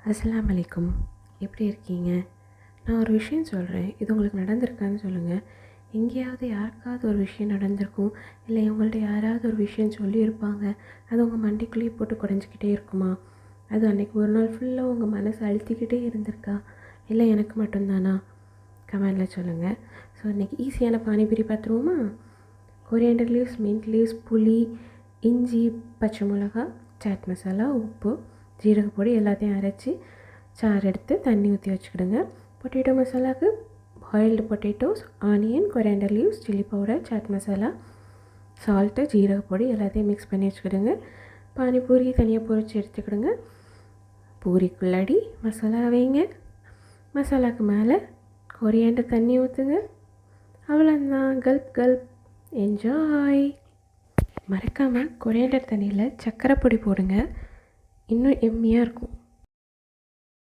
அஸ்ஸலாமு அலைக்கும். எப்படி இருக்கீங்க? நான் ஒரு விஷயம் சொல்கிறேன். இது உங்களுக்கு நடந்திருக்கான்னு சொல்லுங்கள். எங்கேயாவது யாருக்காவது ஒரு விஷயம் நடந்திருக்கும். இல்லை உங்கள்ட்ட யாராவது ஒரு விஷயம் சொல்லியிருப்பாங்க. அது உங்கள் மண்டைக்குள்ளேயே போட்டு குடைஞ்சிக்கிட்டே இருக்குமா? அது அன்றைக்கி ஒரு நாள் ஃபுல்லாக உங்கள் மனசை அழுத்திக்கிட்டே இருந்திருக்கா? இல்லை எனக்கு மட்டும்தானா? கமெண்டில் சொல்லுங்கள். ஸோ இன்றைக்கி ஈஸியான பானிபூரி பார்த்துருவோமா? கொரியாண்டர் லீவ்ஸ், மின்ட் லீவ்ஸ், புளி, இஞ்சி, பச்சை மிளகா, சாட் மசாலா, உப்பு, ஜீரகப்பொடி எல்லாத்தையும் அரைச்சி சாறு எடுத்து தண்ணி ஊற்றி வச்சுக்கிடுங்க. பொட்டேட்டோ மசாலாவுக்கு boiled potatoes, onion, coriander leaves, chilli powder, chaat masala, salt, ஜீரகப்பொடி எல்லாத்தையும் மிக்ஸ் பண்ணி வச்சுக்கிடுங்க. பானிபூரி தனியாக பொரித்து எடுத்துக்கிடுங்க. பூரிக்குள்ளாடி மசாலா வைங்க. மசாலாவுக்கு மேலே கொரியாண்டர் தண்ணி ஊற்றுங்க. அவ்வளோதான், கல்ப் கல்ப், என்ஜாய். மறக்காமல் கொரியாண்டர் தண்ணியில் சர்க்கரை பொடி போடுங்க, இன்னும் எம்மியாக இருக்கும்.